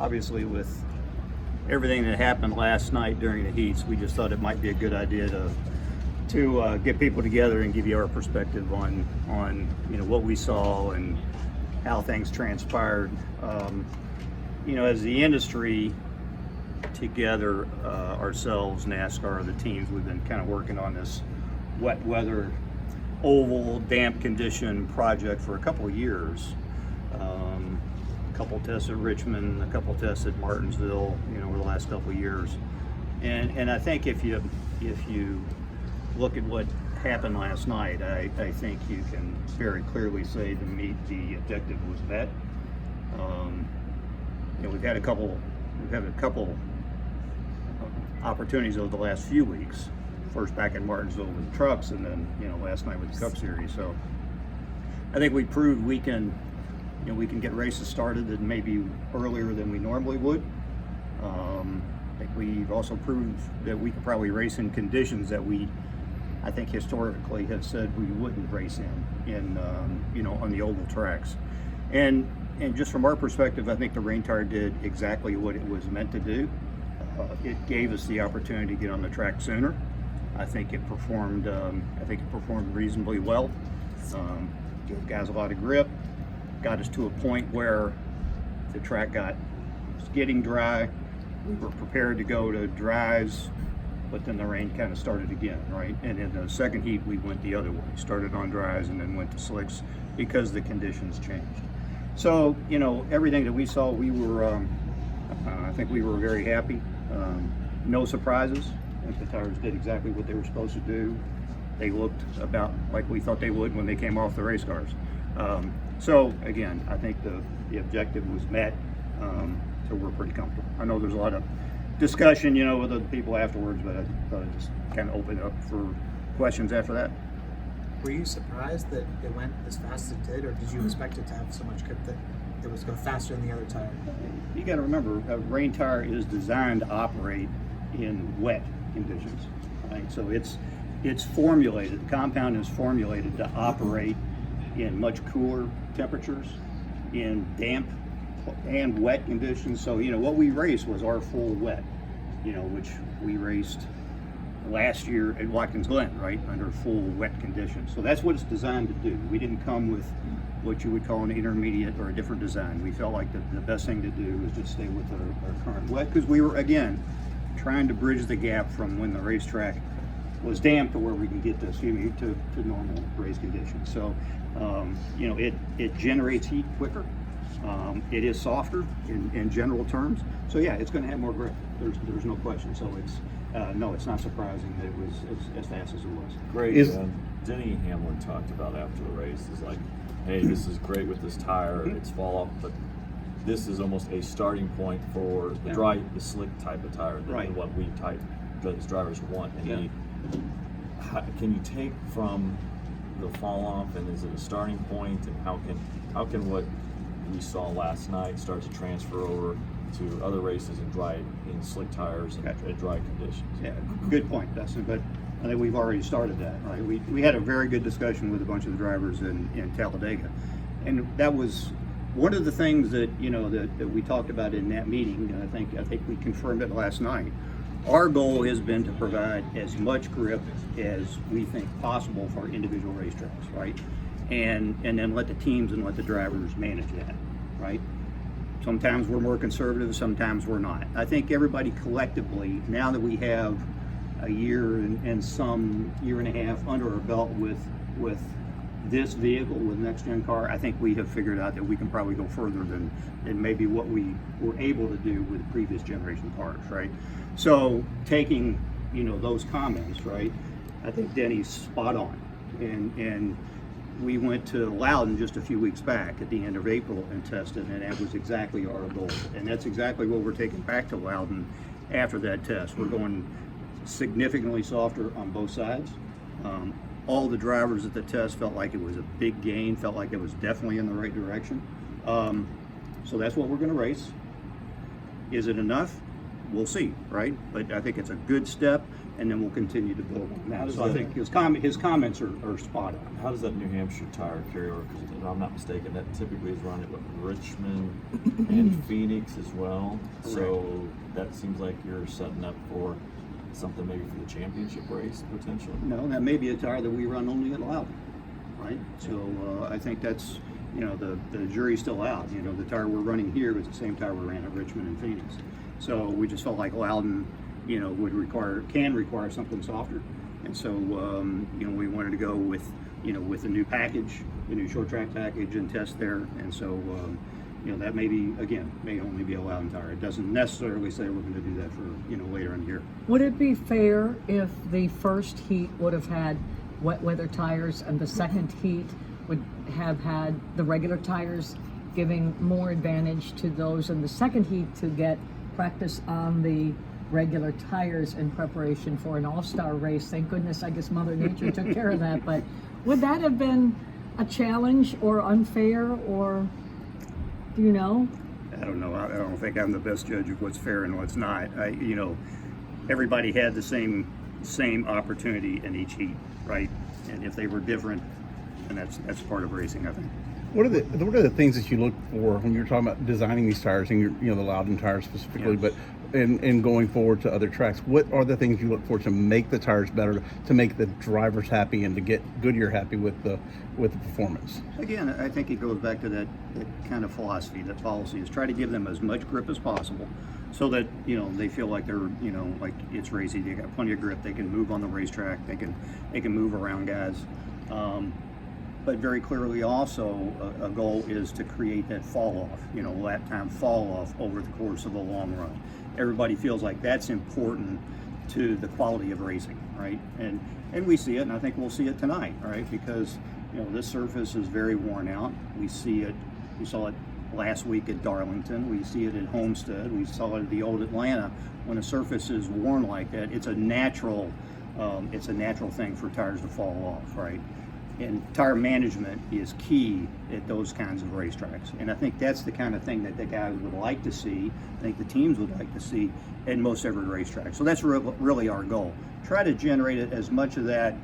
obviously with everything that happened last night during the heats, we just thought it might be a good idea to get people together and give you our perspective on what we saw and how things transpired. As the industry together, ourselves, NASCAR, the teams, we've been kind of working on this wet weather oval damp condition project for a couple of years. A couple tests at Richmond, a couple tests at Martinsville, over the last couple of years. And I think if you look at what happened last night, I think you can very clearly say the objective was met. We've had a couple opportunities over the last few weeks. First back in Martinsville with the trucks, and then last night with the Cup Series. So I think we proved we can get races started and maybe earlier than we normally would. I think we've also proved that we could probably race in conditions that I think historically have said we wouldn't race in on the oval tracks. And just from our perspective, I think the rain tire did exactly what it was meant to do. It gave us the opportunity to get on the track sooner. I think it performed reasonably well. Gave guys a lot of grip. Got us to a point where the track was getting dry. We were prepared to go to dries, but then the rain kind of started again, right? And in the second heat, we went the other way. Started on dries and then went to slicks because the conditions changed. So, everything that we saw, I think we were very happy. No surprises. I think the tires did exactly what they were supposed to do. They looked about like we thought they would when they came off the race cars. So again, I think the objective was met. So we're pretty comfortable. I know there's a lot of discussion, with other people afterwards, but I thought I'd just kind of open it up for questions after that. Were you surprised that it went as fast as it did, or did you expect it to have so much grip that it was go faster than the other tire? You got to remember, a rain tire is designed to operate in wet conditions, right? So it's formulated. The compound is formulated to operate in much cooler temperatures, in damp and wet conditions. So what we raced was our full wet, which we raced last year at Watkins Glen, right, under full wet conditions. So that's what it's designed to do. We didn't come with what you would call an intermediate or a different design. We felt like the best thing to do was just stay with our current wet, because we were, again, trying to bridge the gap from when the racetrack was damp to where we can get this to normal race conditions. So it generates heat quicker. It is softer in general terms. So yeah, it's going to have more grip. There's no question. So it's not surprising that it was as fast as it was. Great. Denny Hamlin talked about after the race is like, hey, this is great with this tire. It's fall off, but this is almost a starting point for the the slick type of tire than what we type as drivers want. And can you take from the fall off, and is it a starting point, and how can what we saw last night start to transfer over to other races in slick tires and dry conditions? Yeah, good point, Dustin. But I think we've already started that, right? We had a very good discussion with a bunch of the drivers in Talladega, and that was one of the things that that we talked about in that meeting. And I think we confirmed it last night. Our goal has been to provide as much grip as we think possible for individual racetracks, right? And then let the teams and let the drivers manage that, right? Sometimes we're more conservative, sometimes we're not. I think everybody collectively, now that we have a year and some year and a half under our belt with this vehicle, with next gen car, I think we have figured out that we can probably go further than maybe what we were able to do with the previous generation cars, right? So taking those comments, right, I think Denny's spot on. And we went to Loudon just a few weeks back at the end of April and tested, and that was exactly our goal. And that's exactly what we're taking back to Loudon after that test. We're going significantly softer on both sides. All the drivers at the test felt like it was a big gain, felt like it was definitely in the right direction. So that's what we're going to race. Is it enough? we'll see, right? But I think it's a good step, and then we'll continue to build on How that. does So I that- think his comments are spot on. How does that New Hampshire tire carry over? Because if I'm not mistaken, that typically is run at Richmond and Phoenix as well. So that seems like you're setting up for something maybe for the championship race potentially. No, that may be a tire that we run only at Loudon, right? So I think that's, the jury's still out. The tire we're running here is the same tire we ran at Richmond and Phoenix. So we just felt like Loudon, can require something softer. And so, we wanted to go with the new package, the new short track package, and test there. And so, that may only be a Loudon tire. It doesn't necessarily say we're going to do that for, later in the year. Would it be fair if the first heat would have had wet weather tires and the second heat would have had the regular tires, giving more advantage to those in the second heat to get practice on the regular tires in preparation for an all-star race? Thank goodness, I guess Mother Nature took care of that. But would that have been a challenge or unfair, or do you know? I don't know. I don't think I'm the best judge of what's fair and what's not. Everybody had the same opportunity in each heat, right? And if they were different, and that's part of racing, I think. What are the things that you look for when you're talking about designing these tires, and the Loudon tires specifically, Yes. but and going forward to other tracks? What are the things you look for to make the tires better, to make the drivers happy, and to get Goodyear happy with the performance? Again, I think it goes back to that kind of philosophy, that policy is try to give them as much grip as possible, so that they feel like they're like it's racy. They got plenty of grip. They can move on the racetrack. They can move around guys. But very clearly also a goal is to create that fall off, lap time fall off over the course of a long run. Everybody feels like that's important to the quality of racing, right? And we see it, and I think we'll see it tonight, right? Because this surface is very worn out. We saw it last week at Darlington. We see it at Homestead. We saw it at the old Atlanta. When a surface is worn like that, it's a natural thing for tires to fall off, right? And tire management is key at those kinds of racetracks. And I think that's the kind of thing that the guys would like to see. I think the teams would like to see at most every racetrack. So that's really our goal. Try to generate it as much of that,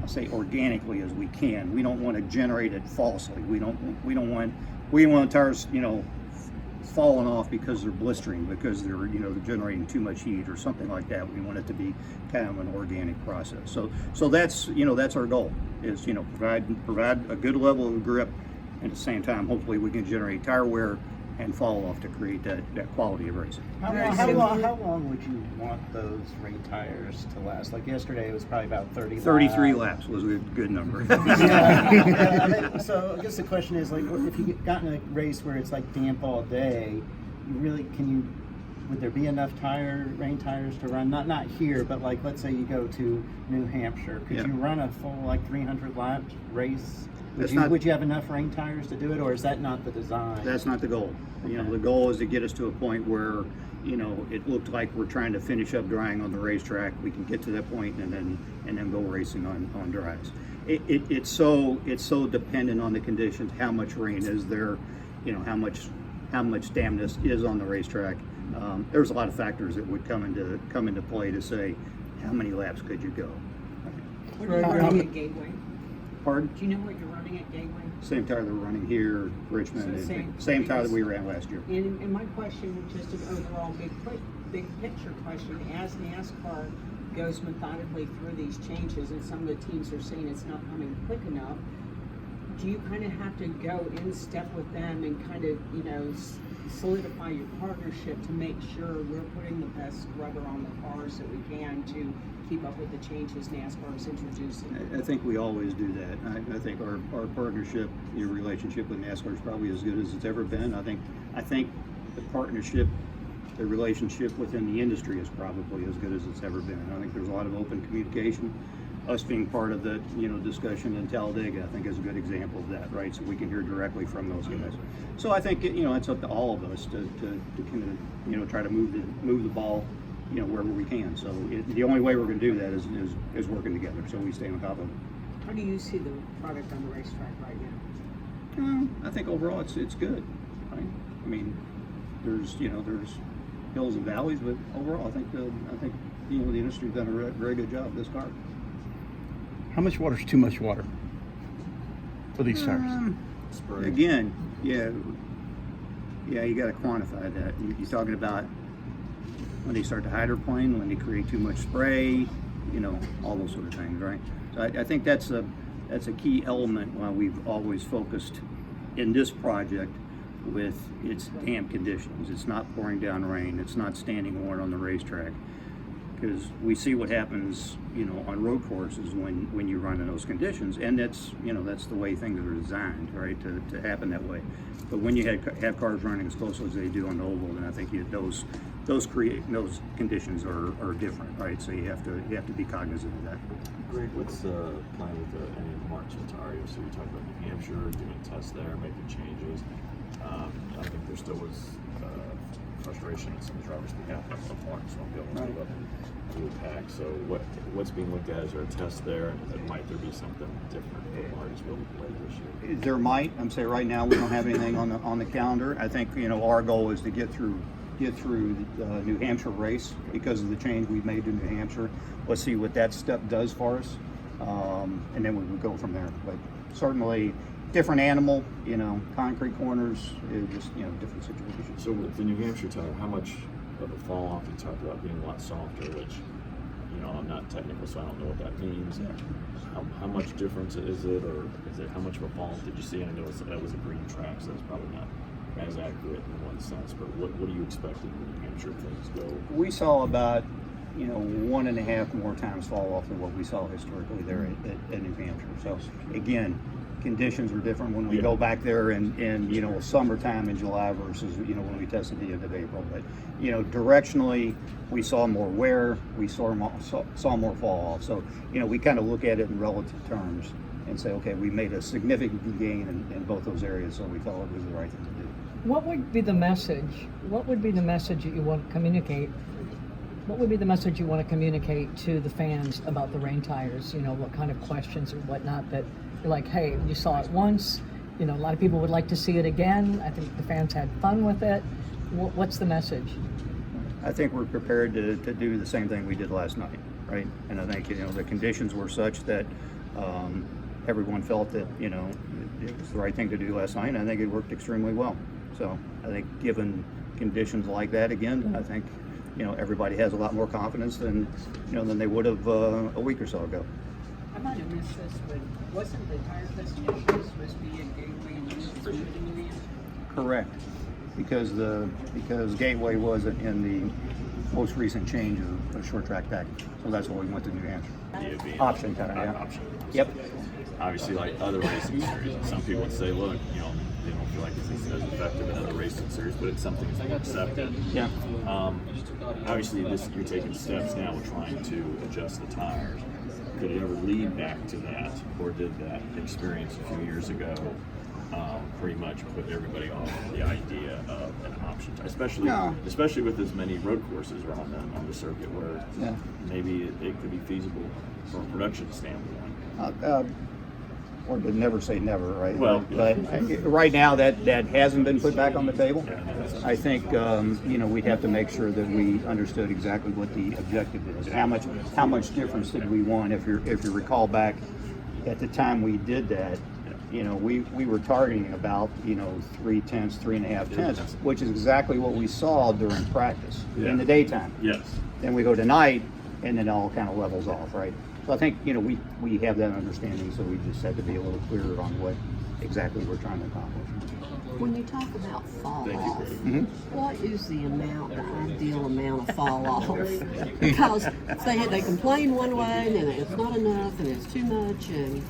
I'll say, organically as we can. We don't want to generate it falsely. We want tires, falling off because they're blistering, because they're generating too much heat or something like that. We want it to be kind of an organic process. So that's that's our goal, is provide a good level of grip, and at the same time hopefully we can generate tire wear and fall off to create that quality of racing. How long would you want those rain tires to last? Like yesterday, it was probably about 33 laps was a good number. So I guess the question is, like, if you got in a race where it's like damp all day, would there be enough rain tires to run? Not here, but like, let's say you go to New Hampshire. Could you run a full 300 lap race? Would you have enough rain tires to do it, or is that not the design? That's not the goal. The goal is to get us to a point where it looked like we're trying to finish up drying on the racetrack. We can get to that point and then go racing on dries. It's so dependent on the conditions, how much rain is there, how much dampness is on the racetrack. There's a lot of factors that would come into play to say how many laps could you go. What are you running at Gateway? Pardon? Do you know what you're running at Gateway? Same tire that we're running here, Richmond, So and same tire that we ran last year. And my question, just an overall big picture question, as NASCAR goes methodically through these changes, and some of the teams are saying it's not coming quick enough, do you kind of have to go in step with them and kind of, solidify your partnership to make sure we're putting the best rubber on the cars that we can to keep up with the changes NASCAR is introducing? I think we always do that. I think our partnership, your relationship with NASCAR is probably as good as it's ever been. I think the partnership, the relationship within the industry is probably as good as it's ever been. I think there's a lot of open communication. Us being part of the discussion in Talladega, I think, is a good example of that, right? So we can hear directly from those guys. So I think it's up to all of us to kind of try to move the ball wherever we can. So the only way we're going to do that is working together. So we stay on top of it. How do you see the product on the racetrack right now? I think overall it's good. Right? I mean, there's hills and valleys, but overall, I think you know the industry's done a very good job with this car. How much water is too much water for these tires? Spray. Again, yeah, you got to quantify that. You're talking about when they start to hydroplane, when they create too much spray, you know, all those sort of things, right? So I think that's a key element why we've always focused in this project with its damp conditions. It's not pouring down rain. It's not standing water on the racetrack. Because we see what happens, you know, on road courses when you run in those conditions, and that's, you know, that's the way things are designed, right, to happen that way. But when you have cars running as close as they do on the oval, then I think those conditions are different, right? So you have to be cognizant of that. Greg, what's the plan with any of the Martinsville tires? So you talked about New Hampshire, doing tests there, making changes. I think there still was frustration on some drivers' behalf on some parts, so I'm going to do a pack. So what's being looked at? Is there a test there? And might there be something different for Martinsville later this year? There might. I'm saying right now we don't have anything on the calendar. I think, you know, our goal is to get through the New Hampshire race because of the change we've made to New Hampshire. Let's see what that step does for us, and then we would go from there. But certainly, different animal, you know, concrete corners, just, you know, different situations. So with the New Hampshire tire, how much of a fall off? You talked about being a lot softer, which, you know, I'm not technical, so I don't know what that means. How much difference is it, or is it how much of a fall off did you see? I know that was a green track, so it's probably not as accurate in one sense. But what are you expecting when New Hampshire things go? We saw about, you know, 1.5 more times fall off than what we saw historically there at New Hampshire. So again, conditions are different when we go back there in you know, summertime in July versus, you know, when we tested the end of April. But, you know, directionally, we saw more wear, we saw more fall off. So, you know, we kind of look at it in relative terms and say, okay, we made a significant gain in both those areas, so we felt it was the right thing to do. What would be the message? What would be the message that you want to communicate? What would be the message you want to communicate to the fans about the rain tires? You know, what kind of questions or whatnot that you're like, hey, you saw it once. You know, a lot of people would like to see it again. I think the fans had fun with it. What's the message? I think we're prepared to do the same thing we did last night, right? And I think, you know, the conditions were such that everyone felt that, you know, it was the right thing to do last night, and I think it worked extremely well. So I think given conditions like that again, I think, you know, everybody has a lot more confidence than they would have a week or so ago. I might have missed this, but wasn't the tire destination supposed to be in Gateway and you were in New Hampshire? Correct, because Gateway wasn't in the most recent change of short track package, so that's why we went to New Hampshire. Option tire, yeah. Option. Yep. Obviously, like other racing series, some people would say, look, you know, they don't feel like it's as effective in other racing series, but it's something that's accepted. Yeah. Obviously, you're taking steps now. We're trying to adjust the tires. Could it ever lead back to that, or did that experience a few years ago pretty much put everybody off the idea of an option tire, especially with as many road courses around on the circuit, where maybe it could be feasible from a production standpoint? Or to never say never, right? Well, but right now that hasn't been put back on the table. I think you know, we'd have to make sure that we understood exactly what the objective is. How much difference did we want? If you recall back at the time we did that, you know, we were targeting about, you know, 3.5 tenths, which is exactly what we saw during practice in the daytime. Yes. Then we go to night, and then it all kind of levels off, right? So I think, you know, we have that understanding, so we just had to be a little clearer on what exactly we're trying to accomplish. When you talk about fall Thank you, off, Greg. what is the ideal amount of fall off? Because they complain one way, and then it's not enough, and it's too much, and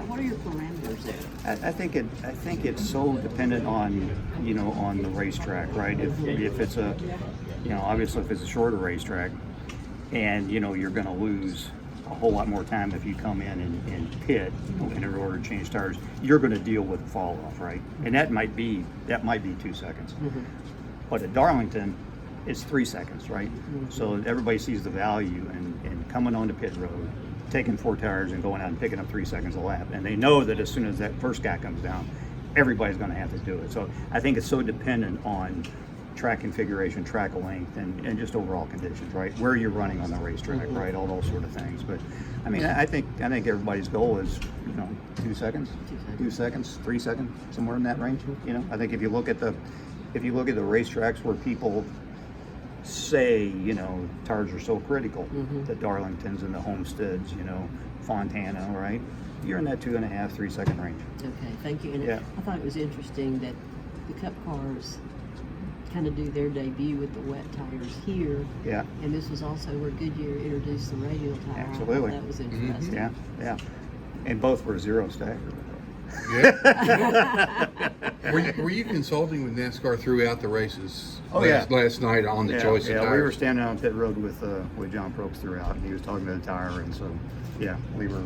what are your parameters there? I think it's so dependent on, you know, on the racetrack, right? If it's a, you know, obviously if it's a shorter racetrack, and, you know, you're going to lose a whole lot more time if you come in and pit in order to change tires, you're going to deal with fall off, right? And that might be 2 seconds. But at Darlington, it's 3 seconds, right? So everybody sees the value in coming onto pit road, taking 4 tires and going out and picking up 3 seconds a lap. And they know that as soon as that first guy comes down, everybody's going to have to do it. So I think it's so dependent on track configuration, track length, and just overall conditions, right? Where you're running on the racetrack, right? All those sort of things. But I mean, I think everybody's goal is, 2 seconds, 2 seconds, 3 seconds, somewhere in that range. I think if you look at the racetracks where people say, tires are so critical, the Darlingtons and the Homesteads, Fontana, right? You're in that 2.5, 3 second range. Okay, thank you. And Yeah. I thought it was interesting that the Cup cars kind of do their debut with the wet tires here. Yeah. And this was also where Goodyear introduced the radial tire. Absolutely. I thought that was interesting. Yeah. And both were 0 stagger. Were you consulting with NASCAR throughout the races last night on the choice of tires? We were standing on pit road with John Probst throughout, and he was talking about the tire, and so we were,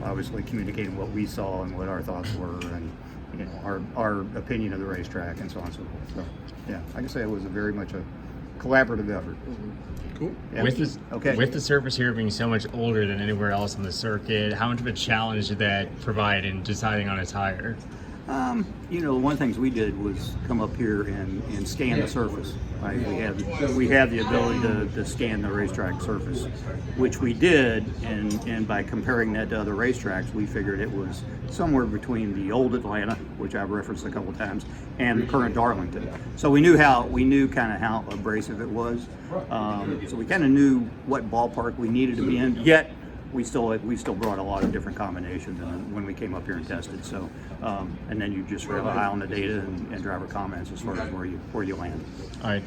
obviously communicating what we saw and what our thoughts were, and our opinion of the racetrack, and so on and so forth. So I can say it was very much a collaborative effort. Cool. Yeah. With the surface here being so much older than anywhere else on the circuit, how much of a challenge did that provide in deciding on a tire? One of the things we did was come up here and scan the surface. Right? We have the ability to scan the racetrack surface, which we did, and by comparing that to other racetracks, we figured it was somewhere between the old Atlanta, which I've referenced a couple times, and the current Darlington. So we knew kind of how abrasive it was. So we kind of knew what ballpark we needed to be in. Yet we still brought a lot of different combinations when we came up here and tested. So, and then you just rely on the data and driver comments as far as where you land. All right.